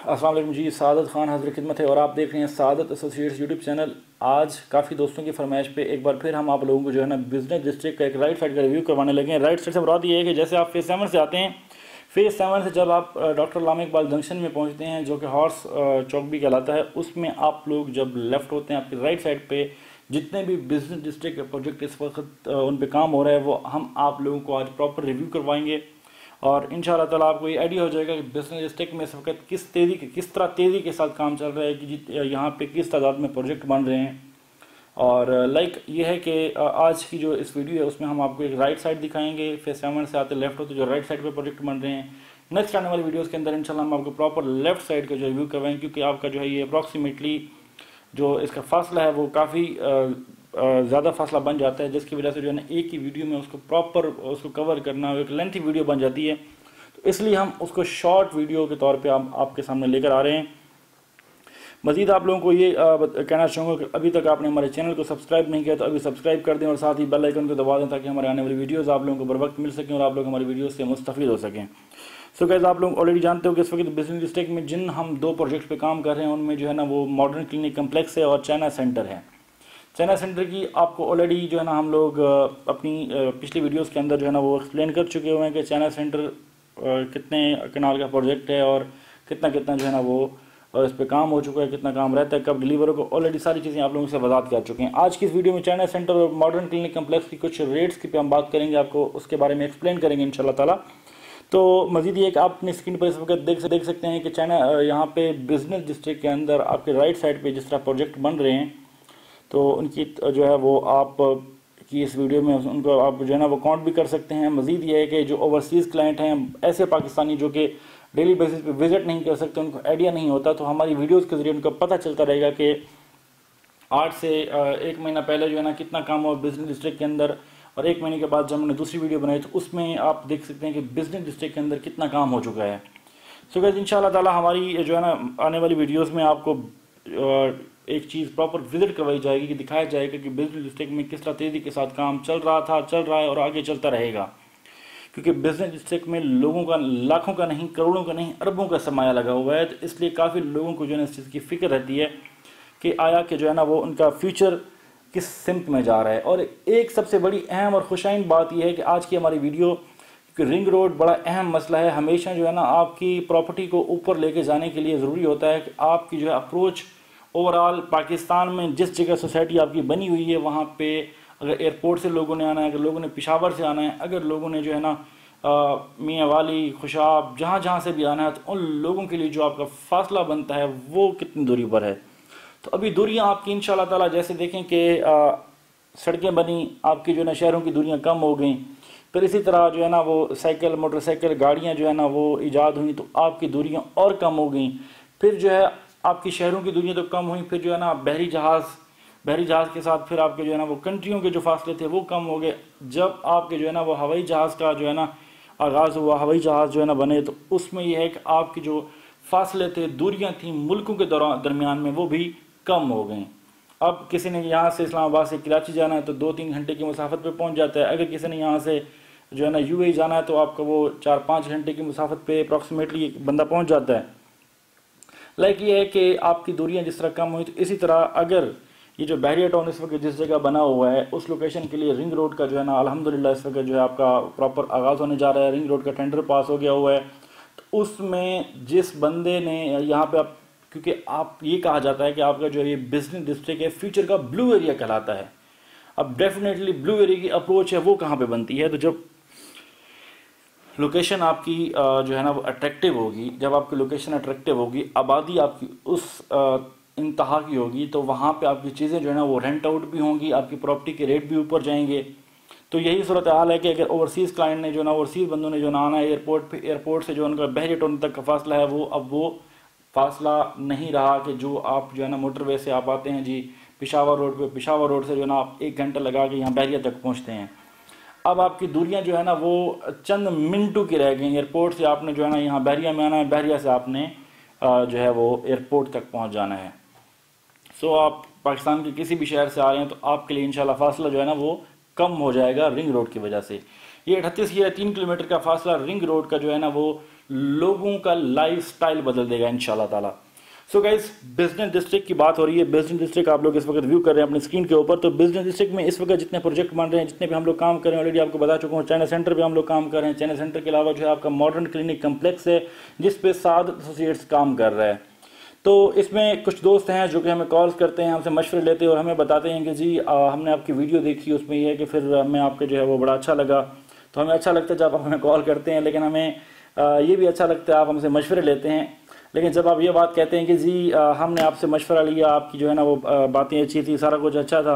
अस्सलाम वालेकुम जी। सादत ख़ान हाज़िर खिदमत है और आप देख रहे हैं सादत एसोसिएट्स यूट्यूब चैनल। आज काफ़ी दोस्तों की फरमाइश पे एक बार फिर हम आप लोगों को जो है ना बिजनेस डिस्ट्रिक्ट का एक राइट साइड का रिव्यू करवाने लगे हैं। राइट साइड से मुराद ये है कि जैसे आप फेज़ 7 से आते हैं, फेज़ 7 से जब आप डॉक्टर लामा इकबाल जंक्शन में पहुँचते हैं जो कि हॉर्स चौक भी कहलाता है, उसमें आप लोग जब लेफ़्ट होते हैं आपकी राइट साइड पर जितने भी बिजनेस डिस्ट्रिक्ट प्रोजेक्ट इस वक्त उन पर काम हो रहा है वो हम आप लोगों को आज प्रॉपर रिव्यू करवाएंगे और इंशाल्लाह ताला आपको ये आइडिया हो जाएगा कि बिजनेस डिस्ट्रिक्ट में इस वक्त किस तरह तेज़ी के साथ काम चल रहा है कि यहाँ पे किस तादाद में प्रोजेक्ट बन रहे हैं। और ये है कि आज की जो इस वीडियो है उसमें हम आपको एक राइट साइड दिखाएंगे, फेज़ 7 से आते लेफ्ट होते जो राइट साइड पे प्रोजेक्ट बन रहे हैं। नेक्स्ट आने वाली वीडियोज़ के अंदर इंशाल्लाह हम आपको प्रॉपर लेफ्ट साइड का जो रिव्यू करवाएंगे, क्योंकि आपका जो है ये अप्रॉक्सीमेटली जो इसका फासला है वो काफ़ी ज़्यादा फासला बन जाता है, जिसकी वजह से जो है ना एक ही वीडियो में उसको प्रॉपर उसको कवर करना एक लेंथी वीडियो बन जाती है। तो इसलिए हम उसको शॉर्ट वीडियो के तौर पे आपके सामने लेकर आ रहे हैं। मज़ीद आप लोगों को ये कहना चाहूँगा कि अभी तक आपने हमारे चैनल को सब्सक्राइब नहीं किया तो अभी सब्सक्राइब कर दें और साथ ही बेल आइकन को दबा दें ताकि हमारे आने वाली वीडियोज़ आप लोगों को बर वक्त मिल सकें और आप लोग हमारी वीडियो से मुस्तफ़ीद हो सकें। सो गाइस, आप लोग ऑलरेडी जानते हो कि इस वक्त बिजनेस डिस्ट्रिक्ट में जिन हम 2 प्रोजेक्ट पे काम कर रहे हैं उनमें जो है ना वो मॉडर्न क्लिनिक कम्प्लेक्स है और चाइना सेंटर है। चाइना सेंटर की आपको ऑलरेडी जो है ना हम लोग अपनी पिछली वीडियोस के अंदर जो है ना वो एक्सप्लेन कर चुके हुए हैं कि चाइना सेंटर कितने कनाल का प्रोजेक्ट है और कितना कितना जो है ना वो इस पर काम हो चुका है, कितना काम रहता है, कब डिलीवर हो, ऑलरेडी सारी चीज़ें आप लोगों से वजात कर चुके हैं। आज की इस वीडियो में चाइना सेंटर और मॉडर्न क्लिनिक कम्प्लेक्स की कुछ रेट्स की पे हम बात करेंगे, आपको उसके बारे में एक्सप्लेन करेंगे इंशाल्लाह ताला। तो मज़ीद ये कि आप अपनी स्क्रीन पर इस वक्त देख सकते हैं कि चाइना यहाँ पे बिजनेस डिस्ट्रिक्ट के अंदर आपके राइट साइड पे जिस तरह प्रोजेक्ट बन रहे हैं तो उनकी जो है वो आप की इस वीडियो में उनको आप जो है ना वो काउंट भी कर सकते हैं। मज़ीद ये है कि जो ओवरसीज़ क्लाइंट हैं, ऐसे पाकिस्तानी जो कि डेली बेसिस पे विज़िट नहीं कर सकते, उनको आइडिया नहीं होता, तो हमारी वीडियोज़ के ज़रिए उनको पता चलता रहेगा कि 8 से 1 महीना पहले जो है ना कितना काम हुआ बिजनेस डिस्ट्रिक्ट के अंदर, और 1 महीने के बाद जब हमने दूसरी वीडियो बनाई तो उसमें आप देख सकते हैं कि बिजनेस डिस्ट्रिक्ट के अंदर कितना काम हो चुका है। सो गाइस, इंशाल्लाह ताला हमारी जो है ना आने वाली वीडियोज़ में आपको एक चीज़ प्रॉपर विजिट करवाई जाएगी कि दिखाया जाएगा कि बिजनेस डिस्ट्रिक्ट में किस तरह तेज़ी के साथ काम चल रहा था, चल रहा है और आगे चलता रहेगा। क्योंकि बिजनेस डिस्ट्रिक्ट में लोगों का लाखों का नहीं, करोड़ों का नहीं, अरबों का सरमाया लगा हुआ है, तो इसलिए काफ़ी लोगों को जो है ना इस चीज़ की फ़िक्र रहती है कि आया कि जो है ना वो उनका फ्यूचर किस सिमत में जा रहा है। और एक सबसे बड़ी अहम और खुशाइन बात यह है कि आज की हमारी वीडियो, क्योंकि रिंग रोड बड़ा अहम मसला है, हमेशा जो है ना आपकी प्रॉपर्टी को ऊपर लेके जाने के लिए ज़रूरी होता है कि आपकी जो है अप्रोच ओवरऑल पाकिस्तान में जिस जगह सोसाइटी आपकी बनी हुई है वहाँ पे अगर एयरपोर्ट से लोगों ने आना है, अगर लोगों ने पेशावर से आना है, अगर लोगों ने जो है ना मियाँ वाली, खुशाब, जहाँ जहाँ से भी आना है, तो उन लोगों के लिए जो आपका फासला बनता है वो कितनी दूरी पर है। तो अभी दूरियाँ आपकी इंशाल्लाह ताला जैसे देखें कि सड़कें बनी, आपकी जो है ना शहरों की दूरियाँ कम हो गई, फिर इसी तरह जो है ना वो साइकिल, मोटरसाइकिल, गाड़ियाँ जो है ना वो ईजाद हुई तो आपकी दूरियाँ और कम हो गई। फिर जो है आपकी शहरों की दूरियाँ तो कम हुई, फिर जो है ना बहरी जहाज़ के साथ फिर आपके जो है ना वो कंट्रियों के जो फासले थे वो कम हो गए। जब आपके जो है ना वो हवाई जहाज़ का जो है ना आगाज़ हुआ, हवाई जहाज़ जो है ना बने, तो उसमें यह है कि आपकी जो फासले थे, दूरियाँ थी मुल्कों के दरमियान में, वो भी कम हो गई। अब किसी ने यहाँ से इस्लामाबाद से कराची जाना है तो 2-3 घंटे की मुसाफत पे पहुँच जाता है। अगर किसी ने यहाँ से जो है ना यूएई जाना है तो आपका वो 4-5 घंटे की मुसाफत पे अप्रॉक्सीमेटली बंदा पहुँच जाता है। ये है कि आपकी दूरियां जिस तरह कम हुई, तो इसी तरह अगर ये जो बहरिया टाउन इस वक्त जिस जगह बना हुआ है उस लोकेशन के लिए रिंग रोड का जो है ना अल्हम्दुलिल्लाह इस वक्त जो है आपका प्रॉपर आगाज़ होने जा रहा है। रिंग रोड का टेंडर पास हो गया हुआ है। तो उसमें जिस बंदे ने यहाँ पे आप, क्योंकि आप ये कहा जाता है कि आपका जो ये बिजनेस डिस्ट्रिक्ट है फ्यूचर का ब्लू एरिया कहलाता है। अब डेफिनेटली ब्लू एरिया की अप्रोच है वो कहाँ पर बनती है, तो जब लोकेशन आपकी जो है ना वो अट्रैक्टिव होगी, जब आपकी लोकेशन अट्रैक्टिव होगी, आबादी आपकी उस इंतहा की होगी, तो वहाँ पे आपकी चीज़ें जो है ना वो रेंट आउट भी होंगी, आपकी प्रॉपर्टी के रेट भी ऊपर जाएंगे। तो यही सूरत हाल है कि अगर ओवरसीज़ क्लाइंट ने जो है ना ओवरसीज़ बंदों ने जो ना आना है एयरपोर्ट पे, एयरपोर्ट से जो उनका बहरी टाउन तक का फासला है वो अब वो फासला नहीं रहा कि जो आप जो है ना मोटरवे से आप आते हैं जी पेशावर रोड पे, पेशावर रोड से जो है ना आप 1 घंटा लगा के यहाँ बहरिया तक पहुँचते हैं। अब आपकी दूरियां जो है ना वो चंद मिनटों की रह गई। एयरपोर्ट से आपने जो है ना यहाँ बहरिया में आना है, बहरिया से आपने जो है वो एयरपोर्ट तक पहुँच जाना है। सो आप पाकिस्तान के किसी भी शहर से आ रहे हैं तो आपके लिए इंशाल्लाह फासला जो है ना वो कम हो जाएगा रिंग रोड की वजह से। ये 38 या 3 किलोमीटर का फासला रिंग रोड का जो है ना वो लोगों का लाइफस्टाइल बदल देगा इंशाल्लाह ताला। सो गाइस, बिजनेस डिस्ट्रिक्ट की बात हो रही है। बिजनेस डिस्ट्रिक्ट आप लोग इस वक्त व्यू कर रहे हैं अपनी स्क्रीन के ऊपर। तो बिजनेस डिस्ट्रिक्ट में इस वक्त जितने प्रोजेक्ट बन रहे हैं, जितने भी हम लोग काम कर रहे हैं, ऑलरेडी आपको बता चुका हूँ। चाइना सेंटर पे हम लोग काम कर रहे हैं। चाइना सेंटर के अलावा जो है आपका मॉडर्न क्लिनिक कम्प्लेक्स है जिस पे सादत एसोसिएट्स काम कर रहा है। तो इसमें कुछ दोस्त हैं जो कि हमें कॉल्स करते हैं, हमसे मशवरे लेते हैं और हमें बताते हैं कि जी हमने आपकी वीडियो देखी, उसमें ये है कि फिर हमें आपके जो है वो बड़ा अच्छा लगा। तो हमें अच्छा लगता है जब आप हमें कॉल करते हैं, लेकिन हमें ये भी अच्छा लगता है आप हमसे मशवरे लेते हैं। लेकिन जब आप ये बात कहते हैं कि जी हमने आपसे मशवरा लिया, आपकी जो है ना वो बातें अच्छी थी, सारा कुछ अच्छा था,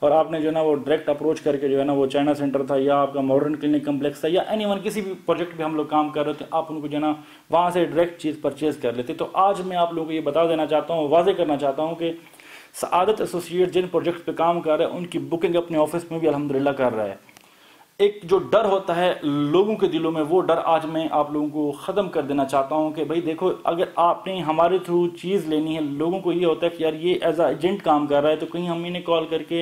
और आपने जो है ना वो डायरेक्ट अप्रोच करके जो है ना वो चाइना सेंटर था या आपका मॉडर्न क्लिनिक कम्प्लेक्स था या एनीवन किसी भी प्रोजेक्ट पे हम लोग काम कर रहे थे, आप उनको जो है ना वहाँ से डायरेक्ट चीज़ परचेज कर लेते। तो आज मैं आप लोगों को ये बता देना चाहता हूँ, वाजे करना चाहता हूँ कि सादत एसोसिएट जिन प्रोजेक्ट पे काम कर रहे हैं उनकी बुकिंग अपने ऑफिस में भी अल्हम्दुलिल्लाह कर रहा है। एक जो डर होता है लोगों के दिलों में, वो डर आज मैं आप लोगों को ख़त्म कर देना चाहता हूं कि भाई देखो, अगर आपने हमारे थ्रू चीज़ लेनी है, लोगों को ये होता है कि यार ये एज अ एजेंट काम कर रहा है, तो कहीं हम इन्हें कॉल करके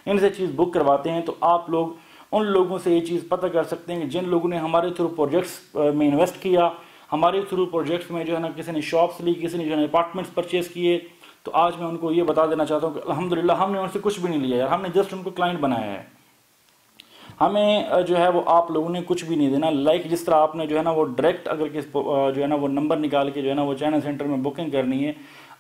इनसे चीज़ बुक करवाते हैं। तो आप लोग उन लोगों से ये चीज़ पता कर सकते हैं कि जिन लोगों ने हमारे थ्रू प्रोजेक्ट्स में इन्वेस्ट किया, हमारे थ्रू प्रोजेक्ट्स में जो है ना किसी ने शॉप्स ली, किसी ने जो है अपार्टमेंट्स परचेज़ किए। तो आज मैं उनको ये बता देना चाहता हूँ कि अल्हम्दुलिल्लाह हमने उनसे कुछ भी नहीं लिया यार, हमने जस्ट उनको क्लाइंट बनाया है। हमें जो है वो आप लोगों ने कुछ भी नहीं देना। लाइक जिस तरह आपने जो है ना वो डायरेक्ट अगर किस जो है ना वो नंबर निकाल के जो है ना वो चाइना सेंटर में बुकिंग करनी है,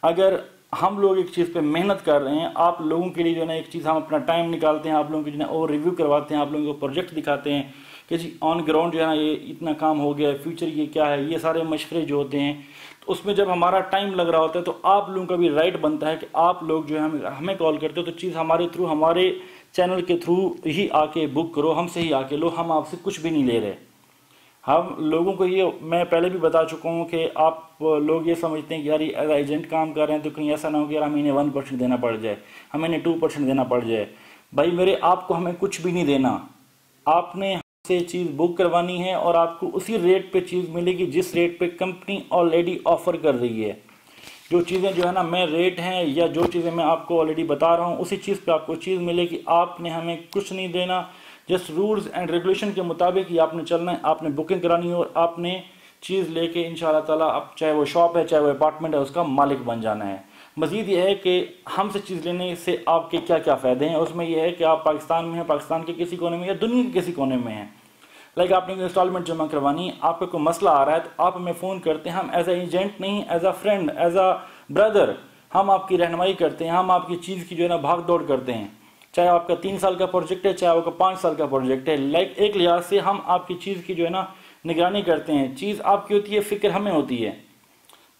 अगर हम लोग एक चीज़ पे मेहनत कर रहे हैं, आप लोगों के लिए जो है ना एक चीज़ हम अपना टाइम निकालते हैं, आप लोगों की जो है और रिव्यू करवाते हैं, आप लोगों को प्रोजेक्ट दिखाते हैं कि जी ऑन ग्राउंड जो है ना ये इतना काम हो गया है, फ्यूचर ये क्या है, ये सारे मशवरे जो होते हैं, तो उसमें जब हमारा टाइम लग रहा होता है तो आप लोगों का भी राइट बनता है कि आप लोग जो है हमें कॉल करते हो तो चीज़ हमारे थ्रू, हमारे चैनल के थ्रू ही आके बुक करो, हमसे ही आके लो, हम आपसे कुछ भी नहीं ले रहे। हम लोगों को ये मैं पहले भी बता चुका हूँ कि आप लोग ये समझते हैं कि यार एज एजेंट काम कर रहे हैं तो कहीं ऐसा ना हो कि यार हमें इन्हें 1% देना पड़ जाए, हमें इन्हें 2% देना पड़ जाए। भाई मेरे, आपको हमें कुछ भी नहीं देना, आपने हमसे चीज़ बुक करवानी है और आपको उसी रेट पे चीज़ मिलेगी जिस रेट पे कंपनी ऑलरेडी ऑफर कर रही है। जो चीज़ें जो है ना मैं रेट हैं या जो चीज़ें मैं आपको ऑलरेडी बता रहा हूँ उसी चीज़ पे आपको चीज़ मिलेगी। आपने हमें कुछ नहीं देना, जस्ट रूल्स एंड रेगुलेशन के मुताबिक ही आपने चलना है, आपने बुकिंग करानी है और आपने चीज़ लेके इंशाल्लाह ताला, अब चाहे वो शॉप है चाहे वो अपार्टमेंट है, उसका मालिक बन जाना है। मज़ीद ये है कि हमसे चीज़ लेने से आपके क्या क्या फ़ायदे हैं। उसमें यह है कि आप पाकिस्तान में हैं, पाकिस्तान के किसी कोने में या दुनिया के किसी कोने में हैं, लाइक आपने इंस्टॉलमेंट जमा करवानी, आपका कोई मसला आ रहा है तो आप हमें फ़ोन करते हैं, हम एज ए एजेंट नहीं, as a friend, as a brother हम आपकी रहनुमाई करते हैं, हम आपकी चीज़ की जो है ना भाग दौड़ करते हैं। चाहे आपका 3 साल का प्रोजेक्ट है, चाहे आपका 5 साल का प्रोजेक्ट है, लाइक एक लिहाज से हम आपकी चीज़ की जो है ना निगरानी करते हैं। चीज़ आपकी होती है, फ़िक्र हमें होती है,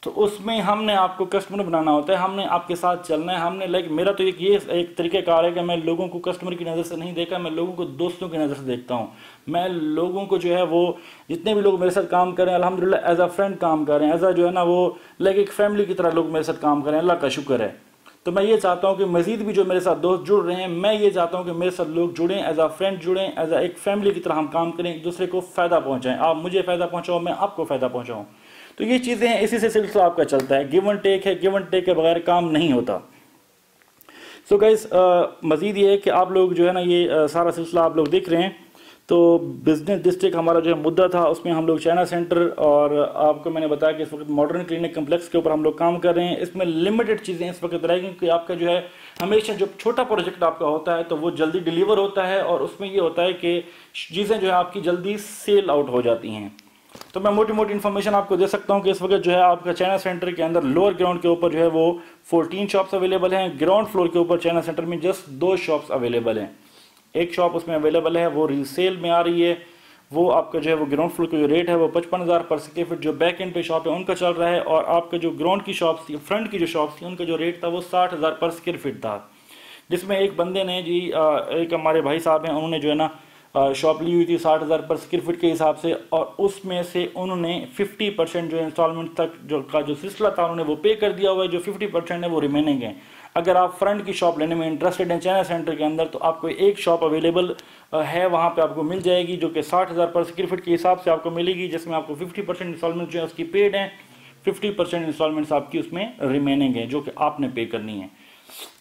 तो उसमें हमने आपको कस्टमर बनाना होता है, हमने आपके साथ चलना है। हमने लाइक मेरा तो एक तरीक़ाकार है कि मैं लोगों को कस्टमर की नज़र से नहीं देखा, मैं लोगों को दोस्तों की नज़र से देखता हूँ। मैं लोगों को जो है वो जितने भी लोग मेरे साथ काम कर रहे हैं अल्हम्दुलिल्लाह एज अ फ्रेंड काम कर रहे हैं, एज अ जो है ना वो लाइक एक फैमिली की तरह लोग मेरे साथ काम कर रहे हैं, अल्लाह का शुक्र है। तो मैं ये चाहता हूँ कि मज़ीद भी जो मेरे साथ दोस्त जुड़ रहे हैं, मैं ये चाहता हूँ कि मेरे साथ लोग जुड़ें, एज अ फ्रेंड जुड़ें, एज अ एक फैमिली की तरह हम काम करें, एक दूसरे को फ़ायदा पहुँचाएँ। आप मुझे फ़ायदा पहुँचाओ, मैं आपको फ़ायदा पहुँचाऊँ। तो ये चीज़ें हैं, इसी से सिलसिला आपका चलता है। गिव एंड टेक है, गिव एंड टेक के बगैर काम नहीं होता। सो गाइस, मज़ीद ये है कि आप लोग जो है ना ये सारा सिलसिला आप लोग देख रहे हैं। तो बिजनेस डिस्ट्रिक्ट हमारा जो है मुद्दा था, उसमें हम लोग चाइना सेंटर और आपको मैंने बताया कि इस वक्त मॉडर्न क्लिनिक कम्प्लेक्स के ऊपर हम लोग काम कर रहे हैं। इसमें लिमिटेड चीज़ें इस वक्त रहेंगी क्योंकि आपका जो है हमेशा जब छोटा प्रोजेक्ट आपका होता है तो वो जल्दी डिलीवर होता है और उसमें ये होता है कि चीज़ें जो है आपकी जल्दी सेल आउट हो जाती हैं। तो मैं मोटी मोटी इन्फॉर्मेशन आपको दे सकता हूं कि इस वक्त जो है आपका चाइना सेंटर के अंदर लोअर ग्राउंड के ऊपर जो है वो 14 शॉप्स अवेलेबल हैं। ग्राउंड फ्लोर के ऊपर चाइना सेंटर में जस्ट 2 शॉप्स अवेलेबल हैं। एक शॉप उसमें अवेलेबल है, वो रीसेल में आ रही है। वो आपका जो है वो ग्राउंड फ्लोर का जो रेट है वो 55,000 पर स्क्वायर फीट जो बैक एंड पे शॉप है उनका चल रहा है, और आपका जो ग्राउंड की शॉप्स थी, फ्रंट की जो शॉप्स थी, उनका जो रेट था वो 60,000 पर स्क्वायर फीट था। जिसमें एक बंदे ने जी एक हमारे भाई साहब हैं, उन्होंने जो है ना शॉप ली हुई थी 60,000 पर स्क्वायर फीट के हिसाब से, और उसमें से उन्होंने 50% जो इंस्टॉलमेंट तक जो का जो सिलसिला था उन्होंने वो पे कर दिया हुआ है। जो 50% है वो रिमेनिंग है। अगर आप फ्रंट की शॉप लेने में इंटरेस्टेड हैं चाइना सेंटर के अंदर, तो आपको एक शॉप अवेलेबल है, वहाँ पे आपको मिल जाएगी, जो कि 60,000 पर स्क्वायर फीट के हिसाब से आपको मिलेगी, जिसमें आपको 50% इंस्टॉलमेंट जो है उसकी पेड है, 50% इंस्टॉलमेंट्स आपकी उसमें रिमेनिंग है जो कि आपने पे करनी है।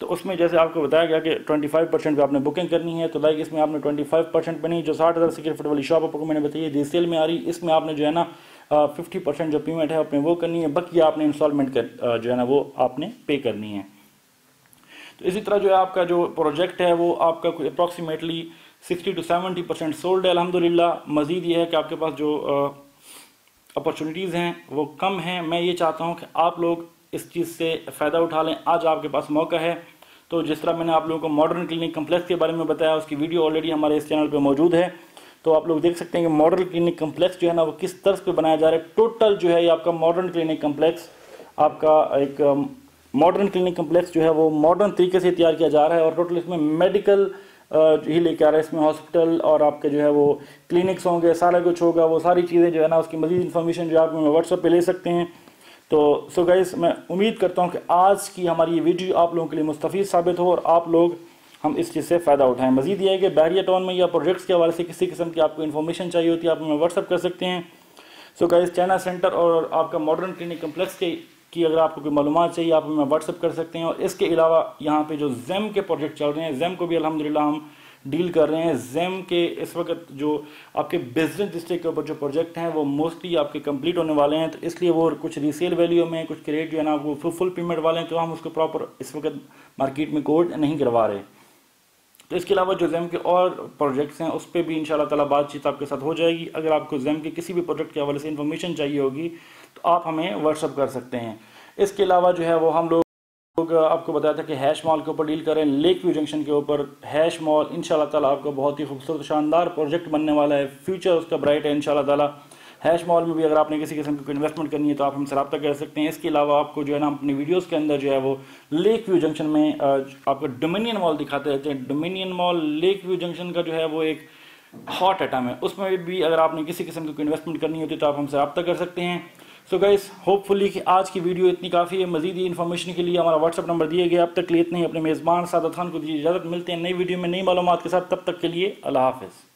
तो उसमें जैसे आपको बताया गया कि 25% पे आपने बुकिंग करनी है, तो लाइक इसमें आपने 25% पे नहीं, जो 60,000 स्क्वायर फीट वाली शॉप आपको मैंने बताई रीसेल में आ रही, इसमें आपने जो है ना 50% जो पेमेंट है अपने वो करनी है, बाकी आपने इंस्टॉलमेंट कर जो है ना वो आपने पे करनी है। तो इसी तरह जो है आपका जो प्रोजेक्ट है वो आपका अप्रॉक्सीमेटली 60 to 70% सोल्ड है अल्हम्दुलिल्लाह। मज़ीद ये है कि आपके पास जो अपॉर्चुनिटीज़ हैं वो कम हैं। मैं ये चाहता हूँ कि आप लोग इस चीज़ से फ़ायदा उठा लें। आज आपके पास मौका है। तो जिस तरह मैंने आप लोगों को मॉडर्न क्लिनिक कम्प्लेक्स के बारे में बताया, उसकी वीडियो ऑलरेडी हमारे इस चैनल पे मौजूद है। तो आप लोग देख सकते हैं कि मॉडर्न क्लिनिक कम्प्लेक्स जो है ना वो किस तर्ज पे बनाया जा रहा है। टोटल जो है ये आपका मॉडर्न क्लिनिक कम्प्लेक्स, आपका एक मॉडर्न क्लिनिक कम्प्लेक्स जो है वो मॉडर्न तरीके से तैयार किया जा रहा है और टोटल इसमें मेडिकल ही लेके आ रहा है। इसमें हॉस्पिटल और आपके जो है वो क्लिनिक्स होंगे, सारा कुछ होगा। वो सारी चीज़ें जो है ना उसकी मज़ीद इन्फॉर्मेशन जो आप व्हाट्सएप पे ले सकते हैं। तो सो गाइस, मैं उम्मीद करता हूँ कि आज की हमारी ये वीडियो आप लोगों के लिए मुस्तफ़ीद साबित हो और आप लोग हम इस चीज़ से फ़ायदा उठाएं। मज़ीद ये है कि बहरिया टाउन में या प्रोजेक्ट्स के हवाले से किसी किस्म की आपको इन्फॉर्मेशन चाहिए होती है, आप हमें व्हाट्सएप कर सकते हैं। सो गाइस, चाइना सेंटर और आपका मॉडर्न क्लिनिक कम्प्लेक्स की अगर आपको कोई मालूमात चाहिए आप हमें व्हाट्सएप कर सकते हैं। और इसके अलावा यहाँ पे जो जेम के प्रोजेक्ट चल रहे हैं, जेम को भी अल्हम्दुलिल्लाह हम डील कर रहे हैं। जेम के इस वक्त जो आपके बिजनेस डिस्ट्रिक्ट के ऊपर जो प्रोजेक्ट हैं वो मोस्टली आपके कंप्लीट होने वाले हैं। तो इसलिए वो कुछ रीसेल वैल्यू में, कुछ क्रेडिट जो है ना वो फुल पेमेंट वाले हैं, तो हम उसको प्रॉपर इस वक्त मार्केट में कोड नहीं करवा रहे। तो इसके अलावा जो जेम के और प्रोजेक्ट्स हैं उस पर भी इंशाल्लाह ताला बातचीत आपके साथ हो जाएगी। अगर आपको जेम के किसी भी प्रोजेक्ट के हवाले से इन्फॉर्मेशन चाहिए होगी तो आप हमें व्हाट्सअप कर सकते हैं। इसके अलावा जो है वो हम लोग आपको बताया था कि हैश मॉल के ऊपर डील करें, लेक व्यू जंक्शन के ऊपर हैश मॉल इंशाल्लाह ताला आपका बहुत ही खूबसूरत शानदार प्रोजेक्ट बनने वाला है। फ्यूचर उसका ब्राइट है इंशाल्लाह ताला। हैश मॉल में भी अगर आपने किसी किस्म की इन्वेस्टमेंट करनी है तो आप हमसे रब्ता कर सकते हैं। इसके अलावा आपको जो है ना अपनी वीडियोस के अंदर जो है वो लेक व्यू जंक्शन में आपको डोमिनियन मॉल दिखाते रहते हैं। Dominion mall lake view junction का जो है वो एक हॉट आइटम है, उसमें भी अगर आपने किसी किस्म की इन्वेस्टमेंट करनी होती है तो आप हमसे रब्ता कर सकते हैं। सो गाइस, होपफुली कि आज की वीडियो इतनी काफ़ी है। मज़ीद इन्फॉर्मेशन के लिए हमारा व्हाट्सअप नंबर दिए गए। अब तक के लिए इतने ही। अपने मेज़बान सादत खान को दीजिए इजाज़त। मिलते हैं नई वीडियो में नई मालूमात के साथ। तब तक के लिए अल्लाह हाफ़िज़।